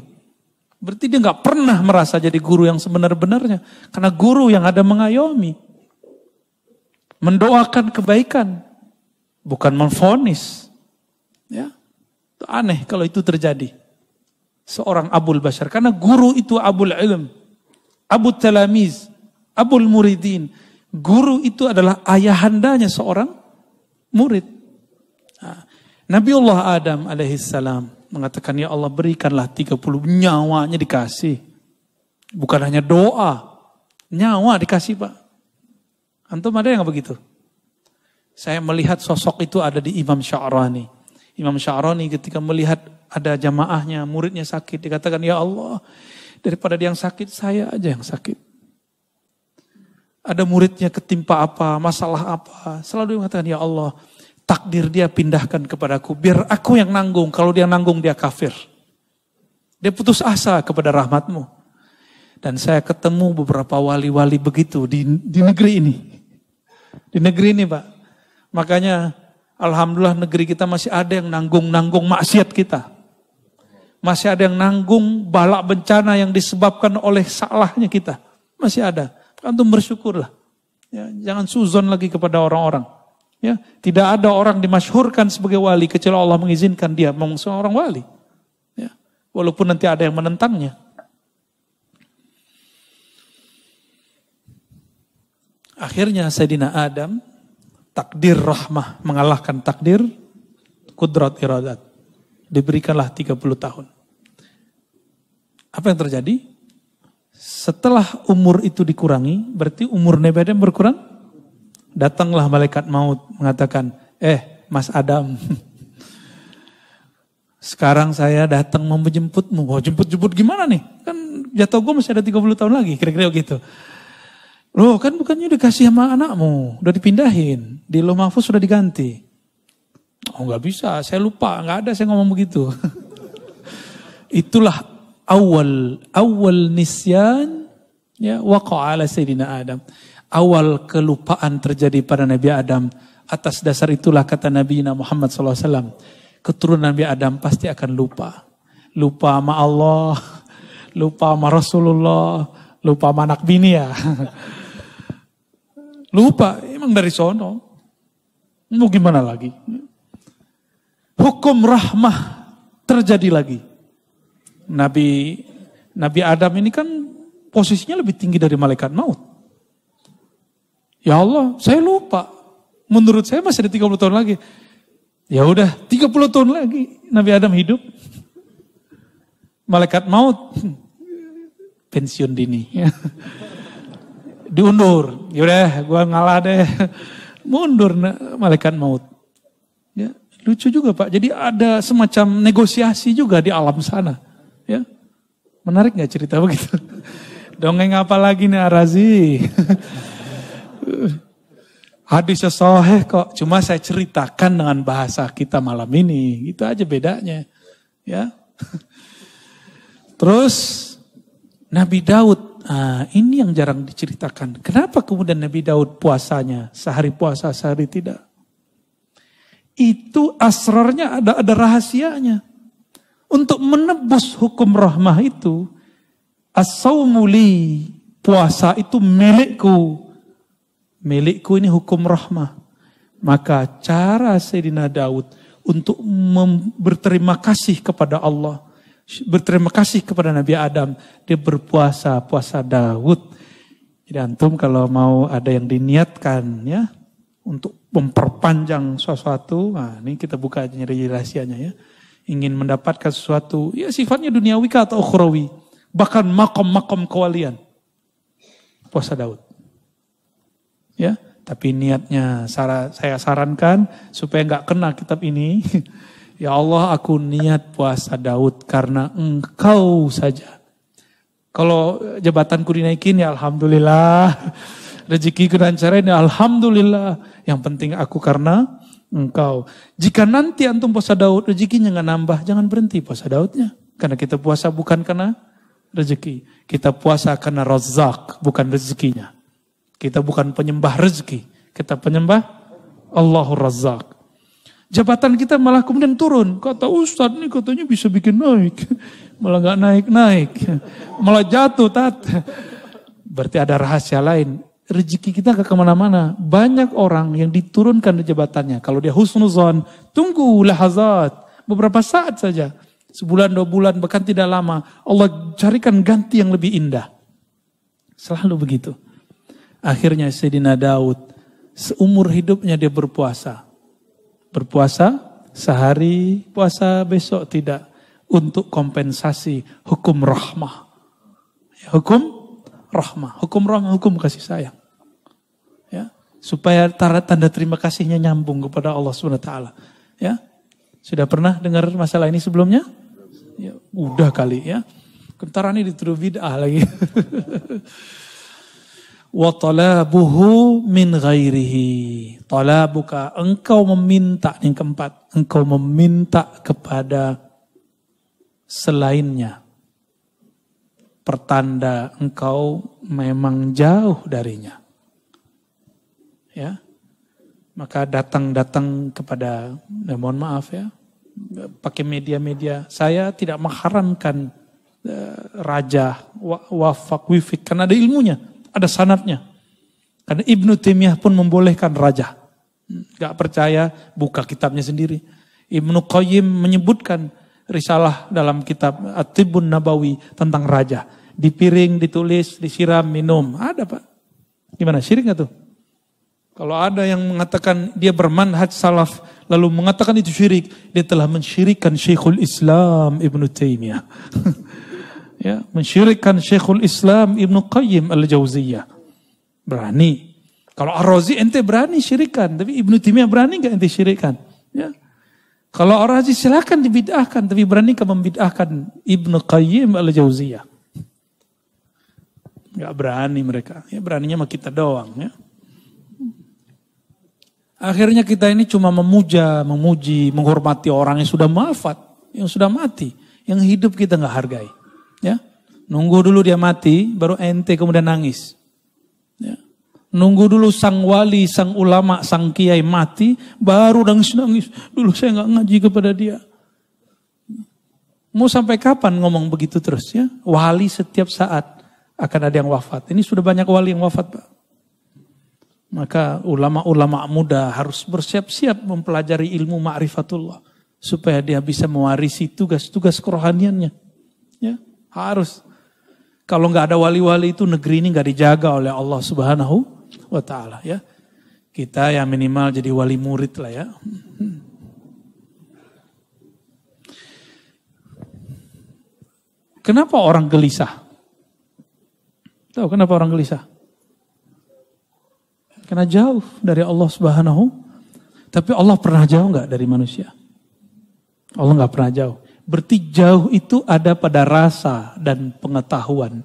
Speaker 1: Berarti dia nggak pernah merasa jadi guru yang sebenar-benarnya. Karena guru yang ada mengayomi. Mendoakan kebaikan. Bukan memvonis. Ya, itu aneh kalau itu terjadi. Seorang abul bashar. Karena guru itu abul ilm. Abul talamiz. Abul muridin. Guru itu adalah ayahandanya seorang murid. Nah, Nabiullah Adam alaihissalam mengatakan, ya Allah berikanlah 30 nyawanya dikasih. Bukan hanya doa. Nyawa dikasih Pak. Antum ada yang begitu? Saya melihat sosok itu ada di Imam Sya'rani. Imam Sya'rani ketika melihat ada jamaahnya, muridnya sakit. Dikatakan, ya Allah daripada dia yang sakit, saya aja yang sakit. Ada muridnya ketimpa apa, masalah apa. Selalu mengatakan, ya Allah takdir dia pindahkan kepadaku. Biar aku yang nanggung. Kalau dia nanggung dia kafir. Dia putus asa kepada rahmatmu. Dan saya ketemu beberapa wali-wali begitu di negeri ini. Di negeri ini Pak. Makanya alhamdulillah negeri kita masih ada yang nanggung-nanggung maksiat kita. Masih ada yang nanggung balak bencana yang disebabkan oleh salahnya kita. Masih ada. Antum bersyukurlah. Ya, jangan suzon lagi kepada orang-orang. Ya, tidak ada orang dimasyhurkan sebagai wali kecuali Allah mengizinkan dia memang seorang wali. Ya, walaupun nanti ada yang menentangnya. Akhirnya Sayyidina Adam takdir rahmah mengalahkan takdir kudrat iradat. Diberikanlah 30 tahun. Apa yang terjadi? Setelah umur itu dikurangi, berarti umur Nabi Adam berkurang? Datanglah malaikat maut mengatakan, Mas Adam, sekarang saya datang mau menjemputmu. Oh, jemput-jemput gimana nih? Kan jatuh gue masih ada 30 tahun lagi, kira-kira gitu. Loh kan bukannya dikasih sama anakmu, udah dipindahin, di Lauh Mahfuz sudah diganti. Oh nggak bisa, saya lupa, nggak ada saya ngomong begitu. Itulah awal nisyan ya waqa'a ala Sayyidina Adam. Awal kelupaan terjadi pada Nabi Adam. Atas dasar itulah kata Nabi Muhammad SAW. Keturunan Nabi Adam pasti akan lupa. Lupa sama Allah, lupa sama Rasulullah, lupa sama anak bini ya. Lupa, emang dari sono. Mau gimana lagi? Hukum rahmah terjadi lagi. Nabi Adam ini kan posisinya lebih tinggi dari malaikat maut. Ya Allah, saya lupa. Menurut saya masih ada 30 tahun lagi. Ya udah, 30 tahun lagi Nabi Adam hidup. Malaikat maut pensiun dini. Diundur. Yaudah, gua ngalah deh. Mundur malaikat maut. Ya, lucu juga Pak. Jadi ada semacam negosiasi juga di alam sana. Ya, menarik nggak cerita begitu? Dongeng apa lagi nih Arazi? Hadisnya sahih kok, cuma saya ceritakan dengan bahasa kita malam ini. Itu aja bedanya. Ya. Terus Nabi Daud, ini yang jarang diceritakan. Kenapa kemudian Nabi Daud puasanya sehari puasa, sehari tidak? Itu asrarnya ada rahasianya. Untuk menebus hukum rahmah itu, as-sawmu li, puasa itu milikku. Milikku ini hukum rahmah. Maka cara Sayyidina Daud untuk berterima kasih kepada Allah, berterima kasih kepada Nabi Adam, dia berpuasa, puasa Daud. Jadi antum kalau mau ada yang diniatkan ya, untuk memperpanjang sesuatu, nah ini kita buka aja nyari rahasianya ya. Ingin mendapatkan sesuatu, ya sifatnya duniawi atau ukhrawi. Bahkan makom-makom kewalian. Puasa Daud. Ya, tapi niatnya saya sarankan supaya nggak kena kitab ini. Ya Allah, aku niat puasa Daud karena Engkau saja. Kalau jabatanku dinaikin ya alhamdulillah. Rezekiku lancarin ya alhamdulillah. Yang penting aku karena Engkau. Jika nanti antum puasa Daud rezekinya nggak nambah, jangan berhenti puasa Daudnya. Karena kita puasa bukan karena rezeki. Kita puasa karena Razzaq, bukan rezekinya. Kita bukan penyembah rezeki, kita penyembah Allahur Razzaq. Jabatan kita malah kemudian turun. Kata Ustadz ini katanya bisa bikin naik. Malah nggak naik-naik. Malah jatuh, tat. Berarti ada rahasia lain. Rezeki kita gak kemana-mana. Banyak orang yang diturunkan di jabatannya. Kalau dia husnuzon, tunggu lahazat. Beberapa saat saja. Sebulan, 2 bulan, bahkan tidak lama. Allah carikan ganti yang lebih indah. Selalu begitu. Akhirnya Sayyidina Daud, seumur hidupnya dia berpuasa. Berpuasa sehari, puasa besok tidak. Untuk kompensasi hukum rahmah. Hukum rahmah. Hukum rahmah, hukum kasih sayang. Ya, supaya tanda terima kasihnya nyambung kepada Allah SWT. Ya, sudah pernah dengar masalah ini sebelumnya? Ya, udah kali ya. Kentar ini dituduh bid'ah lagi. Wa talabuhu min ghairihi. Talabuka, engkau meminta, yang keempat, engkau meminta kepada selainnya. Pertanda engkau memang jauh darinya. Ya. Maka datang kepada, mohon maaf ya, pakai media-media. Saya tidak mengharamkan raja, wafak, wifik, karena ada ilmunya, ada sanadnya. Karena Ibnu Taimiyah pun membolehkan raja. Gak percaya, buka kitabnya sendiri. Ibnu Qayyim menyebutkan risalah dalam kitab At-Tibbun Nabawi tentang raja. Di piring, ditulis, disiram, minum. Ada Pak. Gimana, syirik gak tuh? Kalau ada yang mengatakan dia bermanhaj salaf, lalu mengatakan itu syirik, dia telah mensyirikkan Syekhul Islam Ibnu Taimiyah. Ya, mensyirikkan Syekhul Islam Ibnu Qayyim Al-Jauziyah. Berani. Kalau Ar-Razi ente berani syirikan, tapi Ibnu Taimiyah berani gak ente syirikan? Ya. Kalau Ar-Razi silakan dibid'ahkan, tapi berani ke membid'ahkan Ibnu Qayyim Al-Jauziyah? Gak berani mereka. Ya, beraninya sama kita doang ya. Akhirnya kita ini cuma memuja, memuji, menghormati orang yang sudah wafat, yang sudah mati, yang hidup kita nggak hargai. Ya, nunggu dulu dia mati, baru ente kemudian nangis. Ya. Nunggu dulu sang wali, sang ulama, sang kiai mati, baru nangis-nangis. Dulu saya nggak ngaji kepada dia. Mau sampai kapan ngomong begitu terus ya? Wali setiap saat akan ada yang wafat. Ini sudah banyak wali yang wafat Pak. Maka ulama-ulama muda harus bersiap-siap mempelajari ilmu ma'rifatullah. Supaya dia bisa mewarisi tugas-tugas kerohaniannya. Ya, harus. Kalau nggak ada wali-wali itu negeri ini nggak dijaga oleh Allah Subhanahu wa Ta'ala. Ya. Kita ya minimal jadi wali murid lah ya. Kenapa orang gelisah? Tahu kenapa orang gelisah? Karena jauh dari Allah Subhanahu. Tapi Allah pernah jauh nggak dari manusia? Allah nggak pernah jauh. Berarti jauh itu ada pada rasa dan pengetahuan.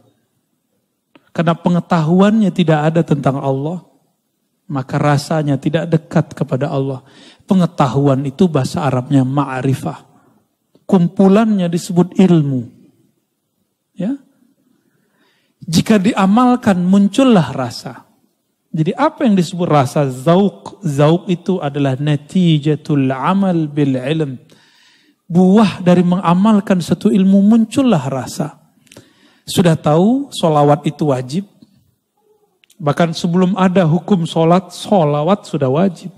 Speaker 1: Karena pengetahuannya tidak ada tentang Allah, maka rasanya tidak dekat kepada Allah. Pengetahuan itu bahasa Arabnya ma'rifah. Kumpulannya disebut ilmu. Ya. Jika diamalkan muncullah rasa. Jadi apa yang disebut rasa? Zauq. Zauq itu adalah natijatul amal bil ilm. Buah dari mengamalkan satu ilmu muncullah rasa. Sudah tahu solawat itu wajib. Bahkan sebelum ada hukum solawat sudah wajib.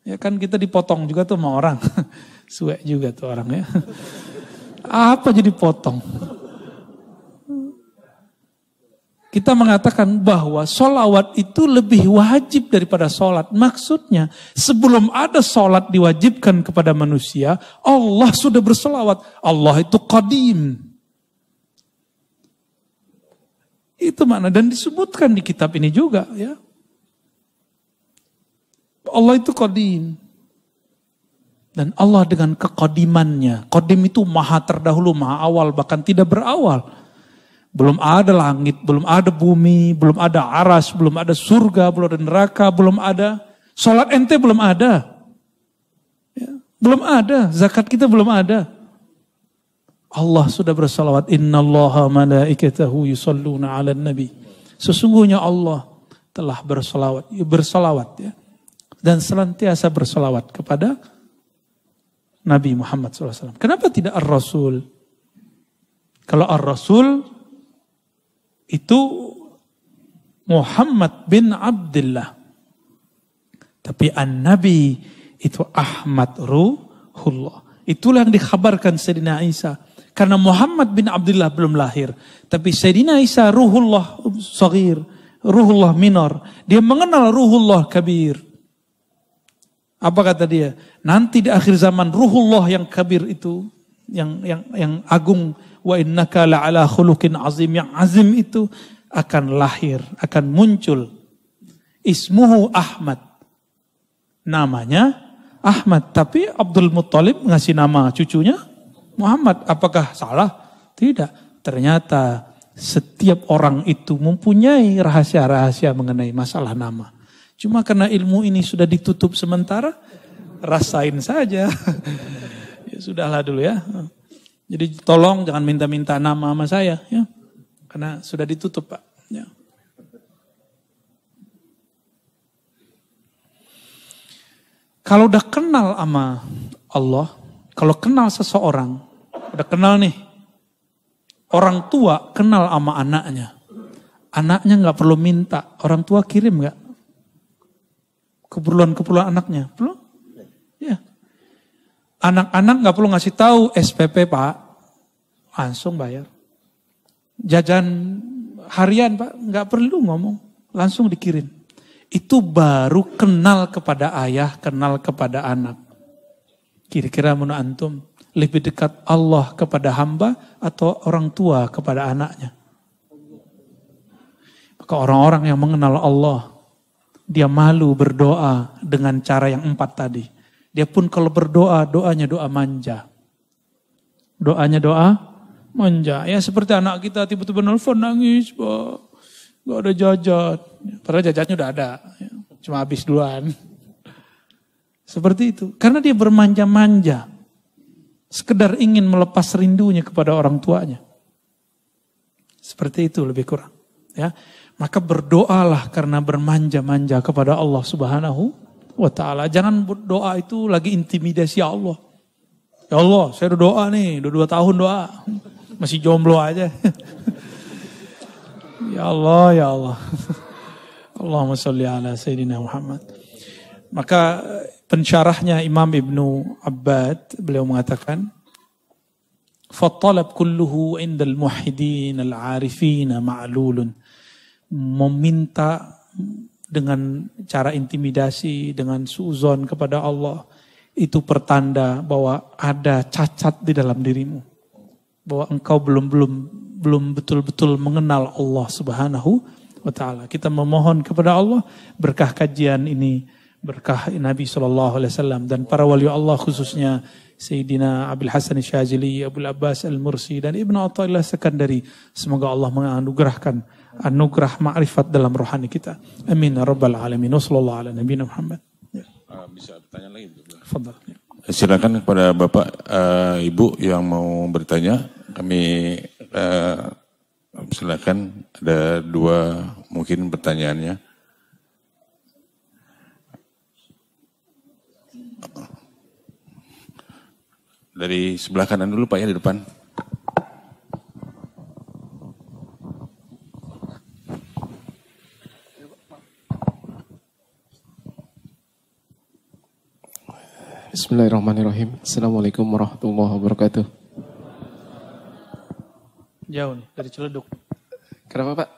Speaker 1: Ya kan kita dipotong juga tuh sama orang. Suek juga tuh orang ya. Apa jadi potong? Kita mengatakan bahwa solawat itu lebih wajib daripada solat. Maksudnya sebelum ada solat diwajibkan kepada manusia, Allah sudah bersolawat. Allah itu qadim. Itu makna dan disebutkan di kitab ini juga ya. Allah itu qadim. Dan Allah dengan kekodimannya. Qadim itu maha terdahulu, maha awal, bahkan tidak berawal. Belum ada langit, belum ada bumi, belum ada aras, belum ada surga, belum ada neraka, belum ada. Salat ente belum ada. Ya, belum ada, zakat kita belum ada. Allah sudah bersalawat. Innallaha malaikatahu yusalluna 'alan nabi. Sesungguhnya Allah telah bersalawat ya. Dan senantiasa bersalawat kepada Nabi Muhammad SAW. Kenapa tidak Ar-Rasul? Kalau Ar-Rasul itu Muhammad bin Abdullah. Tapi An-Nabi itu Ahmad Ruhullah. Itulah yang dikhabarkan Sayyidina Isa. Karena Muhammad bin Abdullah belum lahir. Tapi Sayyidina Isa Ruhullah Saghir, Ruhullah Minor. Dia mengenal Ruhullah Kabir. Apa kata dia? Nanti di akhir zaman Ruhullah yang Kabir itu, yang agung, wa innaka la'ala khuluqin azim, yang azim itu akan lahir, akan muncul. Ismuhu Ahmad. Namanya Ahmad, tapi Abdul Muttalib ngasih nama cucunya Muhammad. Apakah salah? Tidak. Ternyata setiap orang itu mempunyai rahasia-rahasia mengenai masalah nama. Cuma karena ilmu ini sudah ditutup sementara, rasain saja. Ya sudahlah dulu ya. Jadi tolong jangan minta-minta nama sama saya ya. Karena sudah ditutup, Pak. Ya. Kalau udah kenal sama Allah, kalau kenal seseorang, udah kenal nih, orang tua kenal sama anaknya. Anaknya gak perlu minta, orang tua kirim gak? Keperluan anaknya, perlu? Ya. Anak-anak gak perlu ngasih tahu SPP Pak, langsung bayar. Jajan harian Pak, gak perlu ngomong, langsung dikirim. Itu baru kenal kepada ayah, kenal kepada anak. Kira-kira menurut antum, lebih dekat Allah kepada hamba atau orang tua kepada anaknya? Maka orang-orang yang mengenal Allah, dia malu berdoa dengan cara yang 4 tadi. Dia pun kalau berdoa, doanya doa manja. Doanya doa manja. Ya seperti anak kita tiba-tiba nelfon nangis, Pak. Gak ada jajan. Padahal jajannya udah ada. Cuma habis duluan. Seperti itu. Karena dia bermanja-manja. Sekedar ingin melepas rindunya kepada orang tuanya. Seperti itu lebih kurang. Ya, maka berdoalah karena bermanja-manja kepada Allah Subhanahu wa ta'ala. Jangan berdoa itu lagi intimidasi Allah. Ya Allah, saya udah doa nih. Udah 2 tahun doa. Masih jomblo aja. Ya Allah, ya Allah. Allahumma sholli ala Sayyidina Muhammad. Maka pensyarahnya Imam Ibnu Abbad, beliau mengatakan, فَالطَّلَبْ كُلُّهُ عِنْدَ الْمُوحِدِينَ الْعَارِفِينَ مَعْلُولٌ. Meminta dengan cara intimidasi, dengan suuzon kepada Allah, itu pertanda bahwa ada cacat di dalam dirimu. Bahwa engkau belum betul-betul mengenal Allah Subhanahu wa ta'ala. Kita memohon kepada Allah berkah kajian ini, berkah Nabi SAW dan para wali Allah khususnya Sayyidina Abil Hasan Syazili, Abul Abbas Al-Mursi dan Ibnu Athaillah Sekandari. Semoga Allah menganugerahkan anugerah ma'rifat dalam rohani kita. Amin ya rabbal alamin. Wassallallahu ala nabiyina Muhammad. Ya.
Speaker 2: Bisa bertanya lagi?
Speaker 1: Fadhal.
Speaker 2: Silakan kepada Bapak, Ibu yang mau bertanya. Kami silakan, ada 2 mungkin pertanyaannya. Dari sebelah kanan dulu Pak ya, di depan.
Speaker 3: Bismillahirrahmanirrahim. Assalamualaikum warahmatullahi wabarakatuh.
Speaker 1: Jauh nih, dari Ciledug.
Speaker 3: Kenapa Pak?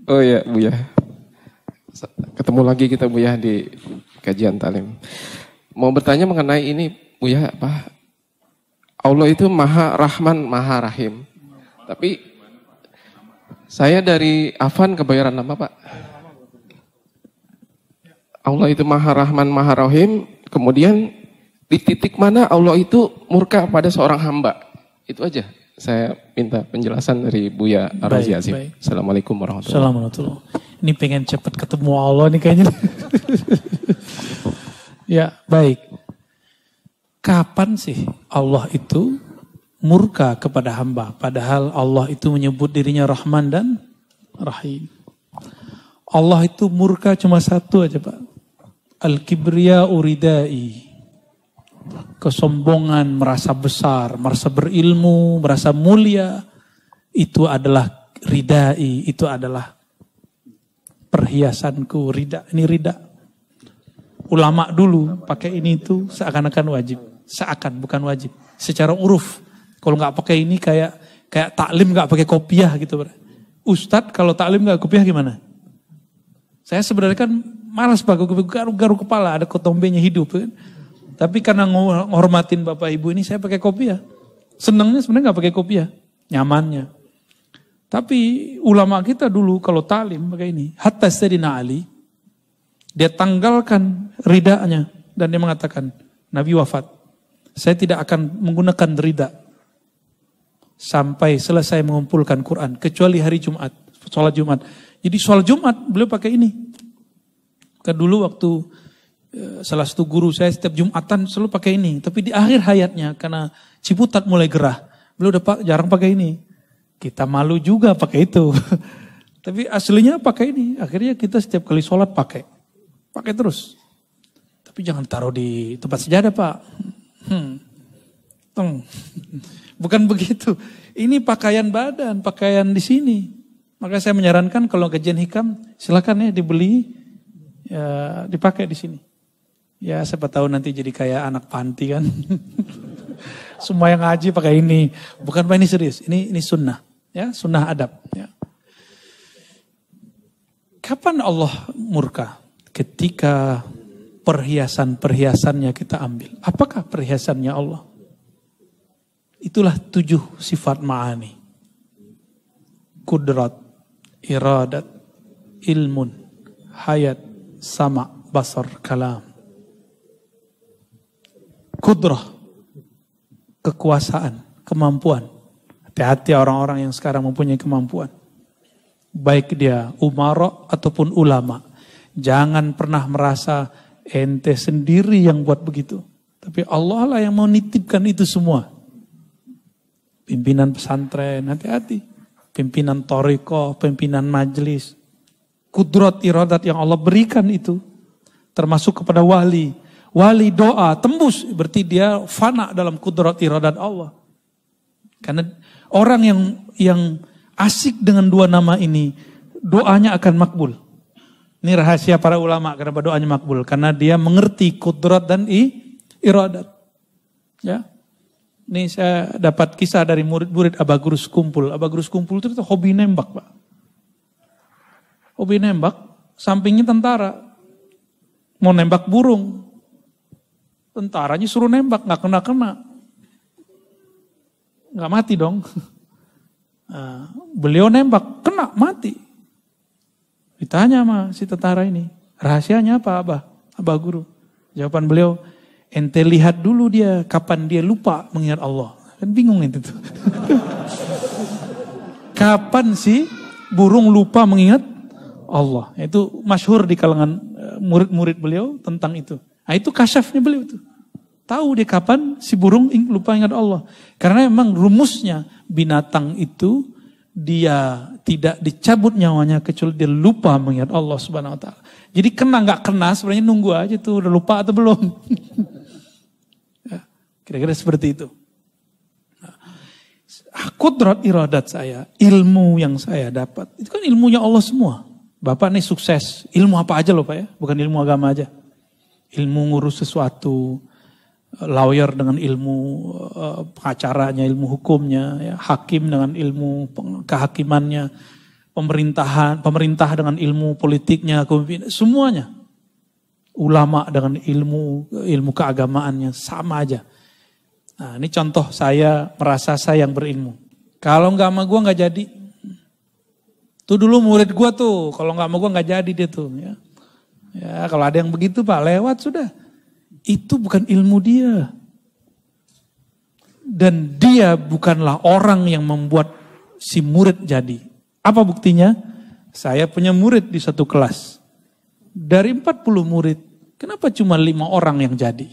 Speaker 3: Oh iya Buya. Ketemu lagi kita Buya di kajian talim. Mau bertanya mengenai ini Buya, Pak. Allah itu Maha Rahman, Maha Rahim. Tapi saya dari Afan kebayaran nama Pak. Allah itu Maha Rahman, Maha Rahim. Kemudian di titik mana Allah itu murka pada seorang hamba. Itu aja. Saya minta penjelasan dari Buya Ar-Razi Azim. Assalamualaikum warahmatullahi wabarakatuh.
Speaker 1: Ini pengen cepat ketemu Allah nih kayaknya. Ya, baik. Kapan sih Allah itu murka kepada hamba? Padahal Allah itu menyebut dirinya Rahman dan Rahim. Allah itu murka cuma satu aja Pak. Al-kibriya uridai. kesombongan, merasa besar, merasa berilmu, merasa mulia, itu adalah ridai, itu adalah perhiasanku, rida, ini rida. Ulama dulu pakai ini itu seakan-akan wajib, seakan bukan wajib. Secara uruf, kalau nggak pakai ini kayak taklim nggak pakai kopiah gitu. Ustadz kalau taklim nggak kopiah gimana? Saya sebenarnya kan malas pakai kopiah, garu kepala, ada kotombenya hidup kan. Tapi karena menghormatin bapak ibu ini saya pakai kopiah. Senangnya sebenarnya nggak pakai kopiah, nyamannya. Tapi ulama kita dulu kalau taklim pakai ini. Hatta Sayyidina Ali, dia tanggalkan ridanya dan dia mengatakan, Nabi wafat, saya tidak akan menggunakan rida sampai selesai mengumpulkan Quran, kecuali hari Jumat, sholat Jumat. Jadi sholat Jumat beliau pakai ini. Kan dulu waktu salah satu guru saya setiap Jumatan selalu pakai ini. Tapi di akhir hayatnya karena Ciputat mulai gerah, beliau udah jarang pakai ini. Kita malu juga pakai itu. Tapi aslinya pakai ini. Akhirnya kita setiap kali sholat pakai terus. Tapi jangan taruh di tempat sejadah Pak. Bukan begitu. Ini pakaian badan, pakaian di sini. Maka saya menyarankan kalau kajian hikam, silakan ya dibeli, ya, dipakai di sini. Ya siapa tahu nanti jadi kayak anak panti kan. Semua yang ngaji pakai ini. Bukan Pak, ini serius. Ini sunnah. Ya, sunnah adab. Ya. Kapan Allah murka? Ketika perhiasan-perhiasannya kita ambil. Apakah perhiasannya Allah? Itulah 7 sifat ma'ani. Kudrat, iradat, ilmun, hayat, sama, basar, kalam. Kudrah, kekuasaan, kemampuan. Hati-hati orang-orang yang sekarang mempunyai kemampuan. Baik dia umara ataupun ulama. Jangan pernah merasa ente sendiri yang buat begitu. Tapi Allah lah yang mau nitipkan itu semua. Pimpinan pesantren, hati-hati. Pimpinan thariqah, pimpinan majelis. Kudrat iradat yang Allah berikan itu. Termasuk kepada wali. Wali doa, tembus. Berarti dia fana dalam kudrat iradat Allah. Karena orang yang asik dengan 2 nama ini, doanya akan makbul. Ini rahasia para ulama kenapa doanya makbul. Karena dia mengerti kudrat dan iradat. Ya. Ini saya dapat kisah dari murid-murid Abagurus Kumpul. Abagurus Kumpul itu hobi nembak Pak. Hobi nembak, sampingnya tentara. Mau nembak burung. Tentaranya suruh nembak, gak kena-kena. Gak mati dong. Nah, beliau nembak, kena, mati. Ditanya sama si tentara ini, rahasianya apa Abah Guru? Jawaban beliau, ente lihat dulu dia kapan dia lupa mengingat Allah. Kan bingung itu tuh. Kapan sih burung lupa mengingat Allah? Itu masyhur di kalangan murid-murid beliau tentang itu. Nah itu kasyafnya beliau tuh. Tahu dia kapan si burung lupa ingat Allah. Karena memang rumusnya binatang itu dia tidak dicabut nyawanya kecuali dia lupa mengingat Allah Subhanahu wa taala. Jadi kena nggak kena sebenarnya nunggu aja tuh udah lupa atau belum. Ya, kira-kira seperti itu. Nah, kudrat iradat saya, ilmu yang saya dapat, itu kan ilmunya Allah semua. Bapak nih sukses, ilmu apa aja loh Pak ya, bukan ilmu agama aja. Ilmu ngurus sesuatu, lawyer dengan ilmu pengacaranya, ilmu hukumnya, ya, hakim dengan ilmu kehakimannya, pemerintah dengan ilmu politiknya, semuanya. Ulama dengan ilmu keagamaannya sama aja. Nah, ini contoh saya merasa saya yang berilmu. Kalau nggak sama gue nggak jadi. Tuh dulu murid gue tuh, kalau nggak sama gue nggak jadi dia tuh. Ya kalau ada yang begitu Pak, lewat sudah. Itu bukan ilmu dia. Dan dia bukanlah orang yang membuat si murid jadi. Apa buktinya? Saya punya murid di satu kelas. Dari 40 murid, kenapa cuma 5 orang yang jadi?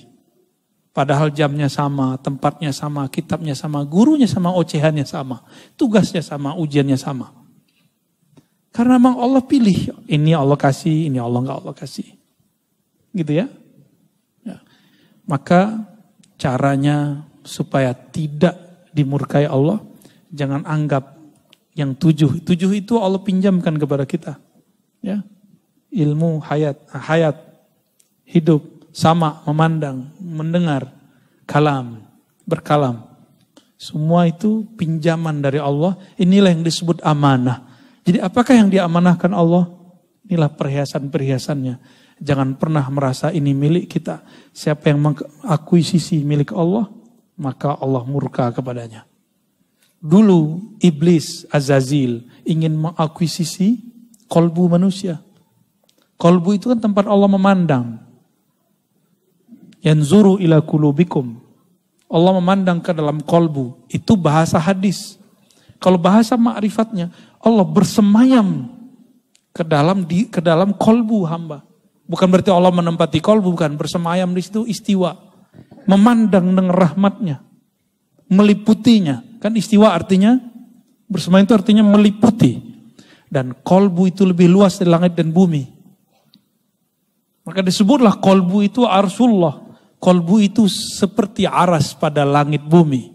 Speaker 1: Padahal jamnya sama, tempatnya sama, kitabnya sama, gurunya sama, ocehannya sama. Tugasnya sama, ujiannya sama. Karena memang Allah pilih. Ini Allah kasih, ini Allah enggak Allah kasih. Gitu ya. Maka caranya supaya tidak dimurkai Allah, jangan anggap yang 7 itu Allah pinjamkan kepada kita. Ya. Ilmu, hayat, hidup, sama, memandang, mendengar, kalam, berkalam. Semua itu pinjaman dari Allah. Inilah yang disebut amanah. Jadi apakah yang diamanahkan Allah? Inilah perhiasan-perhiasannya. Jangan pernah merasa ini milik kita. Siapa yang mengakuisisi milik Allah, maka Allah murka kepadanya. Dulu iblis Azazil ingin mengakuisisi kolbu manusia. Kolbu itu kan tempat Allah memandang. Yanzuru ila kulubikum. Allah memandang ke dalam kolbu. Itu bahasa hadis. Kalau bahasa ma'rifatnya, Allah bersemayam ke dalam kolbu hamba. Bukan berarti Allah menempati kolbu, bukan. Bersemayam di situ istiwa. Memandang dengan rahmatnya. Meliputinya. Kan istiwa artinya, bersemayam itu artinya meliputi. Dan kolbu itu lebih luas dari langit dan bumi. Maka disebutlah kolbu itu arsullah. Kolbu itu seperti aras pada langit bumi.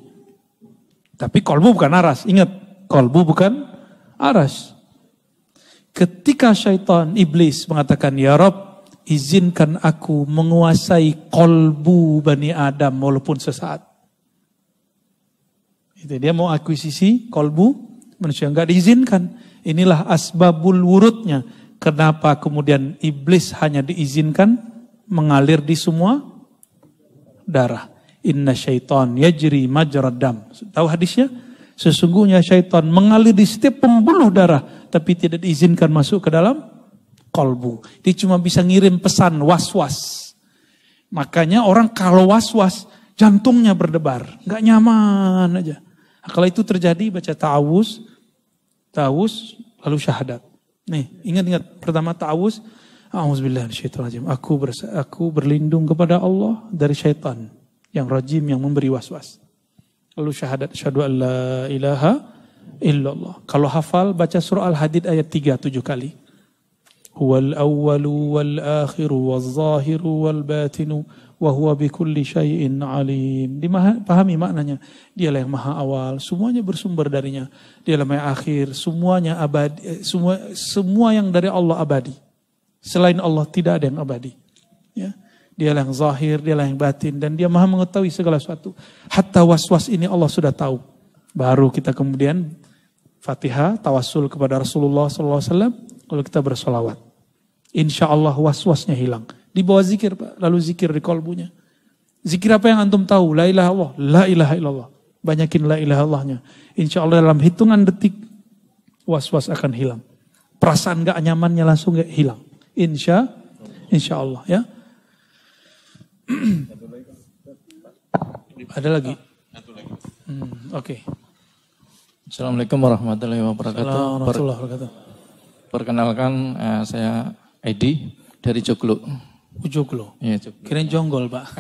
Speaker 1: Tapi kolbu bukan aras. Ingat, kolbu bukan aras. Ketika syaitan, iblis mengatakan, ya Rabb, izinkan aku menguasai kolbu Bani Adam walaupun sesaat. Itu dia mau akuisisi kolbu manusia, enggak diizinkan. Inilah asbabul wurudnya. Kenapa kemudian iblis hanya diizinkan mengalir di semua darah. Inna syaitan yajri majrad dam. Tahu hadisnya? Sesungguhnya syaitan mengalir di setiap pembuluh darah, tapi tidak diizinkan masuk ke dalam kolbu. Dia cuma bisa ngirim pesan was-was. Makanya orang kalau was-was, jantungnya berdebar. Nggak nyaman aja. Nah, kalau itu terjadi, baca ta'awuz, lalu syahadat. Nih, ingat-ingat. Pertama ta'awuz, a'udzubillahiminasyaitonirrajim. Aku berlindung kepada Allah dari syaitan yang rajim, yang memberi was-was. Lalu syahadat, asyhadu an la ilaha illallah. Kalau hafal, baca surah Al-Hadid ayat 3 7 kali. Huwal awwalu wal akhiru wal zahiru wal batinu wa huwa bikulli syai'in alim. Dipahami maknanya. Dialah yang maha awal, semuanya bersumber darinya. Dialah yang akhir, semuanya abadi, semua yang dari Allah abadi. Selain Allah tidak ada yang abadi. Ya. Dialah yang zahir, dialah yang batin, dan dia maha mengetahui segala sesuatu. Hatta was-was ini Allah sudah tahu. Baru kita kemudian Fatihah, tawassul kepada Rasulullah SAW, lalu kita bersolawat. Insya Allah was-wasnya hilang. Di bawah zikir, Pak. Lalu zikir di kolbunya. Zikir apa yang antum tahu? La ilaha Allah, la ilaha illallah. Banyakin la ilaha Allahnya. Insya Allah dalam hitungan detik, was-was akan hilang. Perasaan gak nyamannya langsung gak hilang. Insya Allah ya. Ada lagi? Oke.
Speaker 4: Assalamualaikum warahmatullahi wabarakatuh. Perkenalkan, saya Edi dari Joglo.
Speaker 1: Joglo?
Speaker 4: Iya, Joglo.
Speaker 1: Kirain Jonggol, Pak.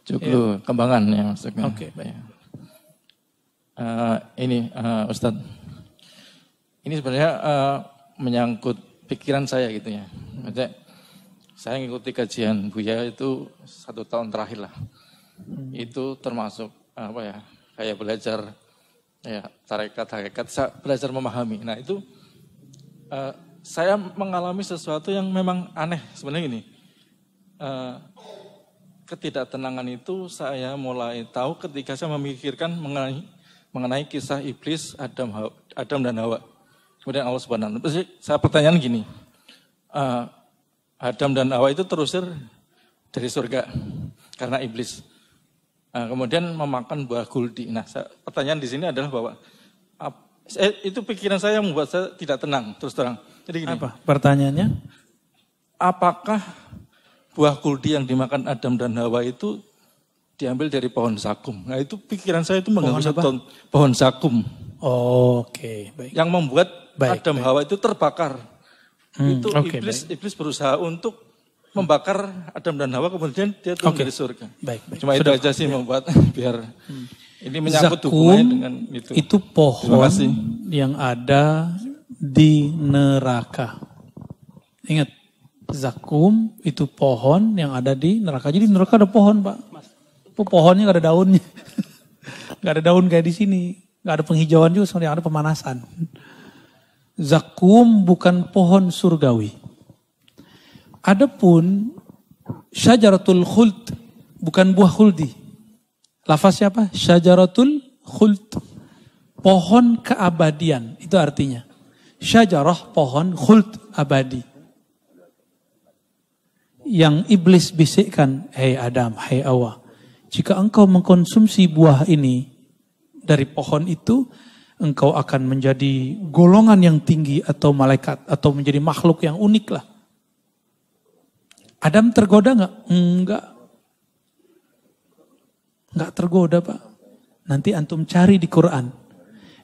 Speaker 4: Joglo, Kembangan ya maksudnya.
Speaker 1: Oke, baik.
Speaker 4: Ini Ustadz, ini sebenarnya menyangkut pikiran saya gitu ya. Maksudnya, saya ngikuti kajian Buya itu 1 tahun terakhir lah. Itu termasuk kayak belajar ya tarekat, saya belajar memahami. Nah itu saya mengalami sesuatu yang memang aneh sebenarnya gini. Ketidaktenangan itu saya mulai tahu ketika saya memikirkan mengenai kisah iblis Adam dan Hawa. Kemudian Allah Subhanahu wa ta'ala. Saya pertanyaan gini. Adam dan Hawa itu terusir dari surga karena iblis. Kemudian memakan buah guldi. Nah, pertanyaan di sini adalah bahwa itu pikiran saya yang membuat saya tidak tenang terus terang. Jadi gini.
Speaker 1: Apa pertanyaannya?
Speaker 4: Apakah buah guldi yang dimakan Adam dan Hawa itu diambil dari pohon zakum? Nah, itu pikiran saya itu mengganggu pohon zakum.
Speaker 1: Oke, baik.
Speaker 4: Yang membuat Adam Hawa itu terbakar. Itu iblis berusaha untuk membakar Adam dan Hawa, kemudian dia turun dari surga.
Speaker 1: Baik.
Speaker 4: Cuma itu aja sih membuat biar ini menyangkut hubungannya dengan itu.
Speaker 1: Itu pohon yang ada di neraka. Ingat, zakum itu pohon yang ada di neraka. Jadi di neraka ada pohon, Pak. Pohonnya gak ada daunnya. Gak ada daun kayak di sini. Gak ada penghijauan juga, sebenarnya ada pemanasan. Zakum bukan pohon surgawi. Adapun syajaratul khuld bukan buah khuldi. Lafaz siapa? Syajaratul khuld. Pohon keabadian, itu artinya. Syajarah pohon, khuld abadi. Yang iblis bisikkan, hei Adam, hei Hawa, jika engkau mengkonsumsi buah ini dari pohon itu, engkau akan menjadi golongan yang tinggi atau malaikat atau menjadi makhluk yang unik lah. Adam tergoda nggak? Enggak tergoda Pak. Nanti antum cari di Quran.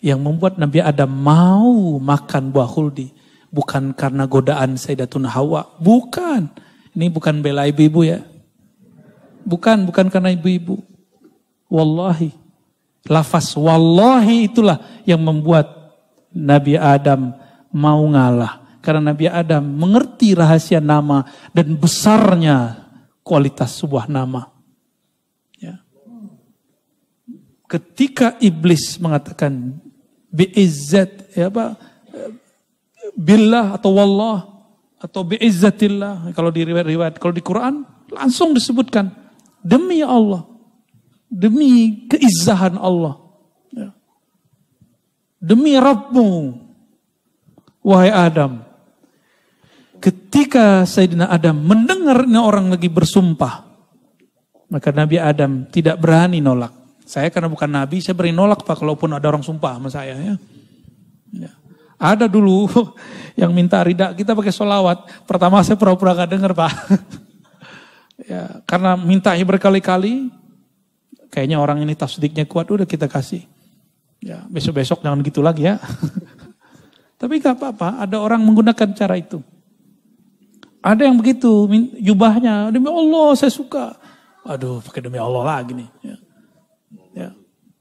Speaker 1: Yang membuat Nabi Adam mau makan buah khuldi. Bukan karena godaan Sayyidatuna Hawa. Bukan. Ini bukan bela ibu-ibu ya. Bukan karena ibu-ibu. Wallahi. Lafaz wallahi itulah yang membuat Nabi Adam mau ngalah. Karena Nabi Adam mengerti rahasia nama dan besarnya kualitas sebuah nama. Ya. Ketika iblis mengatakan bi'izzat, ya apa, billah atau wallah atau bi'izzatillah, kalau di riwayat, kalau di Quran langsung disebutkan demi Allah. Demi keizzahan Allah. Ya. Demi Rabbmu. Wahai Adam. Ketika Sayyidina Adam mendengar orang lagi bersumpah. Maka Nabi Adam tidak berani nolak. Saya karena bukan Nabi, saya berani nolak Pak. Kalaupun ada orang sumpah sama saya. Ya. Ya. Ada dulu yang minta rida kita pakai sholawat. Pertama saya pura-pura gak dengar Pak. Ya, karena minta berkali-kali. Kayaknya orang ini tasdiknya kuat, udah kita kasih. Ya, besok-besok jangan gitu lagi ya. Tapi gak apa-apa, ada orang menggunakan cara itu. Ada yang begitu, jubahnya, demi Allah saya suka. Aduh, pakai demi Allah lagi nih. Ya. Ya.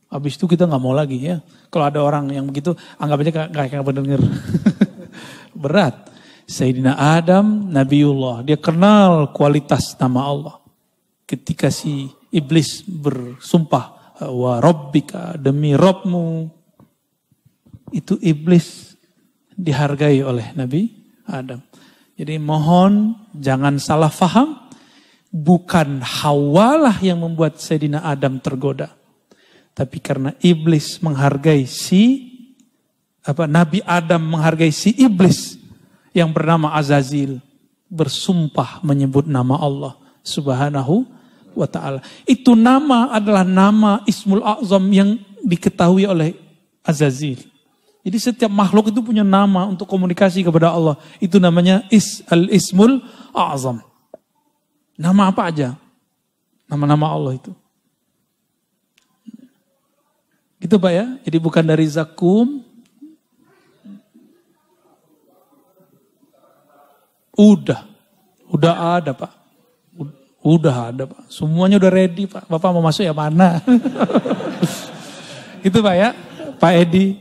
Speaker 1: Habis itu kita gak mau lagi ya. Kalau ada orang yang begitu, anggap aja gak mendengar. Berat. Sayyidina Adam, Nabiullah, dia kenal kualitas nama Allah. Ketika si iblis bersumpah, wa rabbika, demi Rabbmu. Itu iblis dihargai oleh Nabi Adam. Jadi mohon jangan salah faham. Bukan Hawalah yang membuat Sayyidina Adam tergoda. Tapi karena iblis menghargai Nabi Adam menghargai si iblis yang bernama Azazil. Bersumpah menyebut nama Allah Subhanahu wa ta'ala. Itu nama adalah nama Ismul A'zam yang diketahui oleh Azazil. Jadi setiap makhluk itu punya nama untuk komunikasi kepada Allah. Itu namanya Al-Ismul A'zam. Nama apa aja? Nama-nama Allah itu. Gitu Pak ya. Jadi bukan dari zakum. Udah ada Pak. Udah ada Pak. Semuanya udah ready Pak. Bapak mau masuk ya mana? Gitu Pak ya. Pak Edi.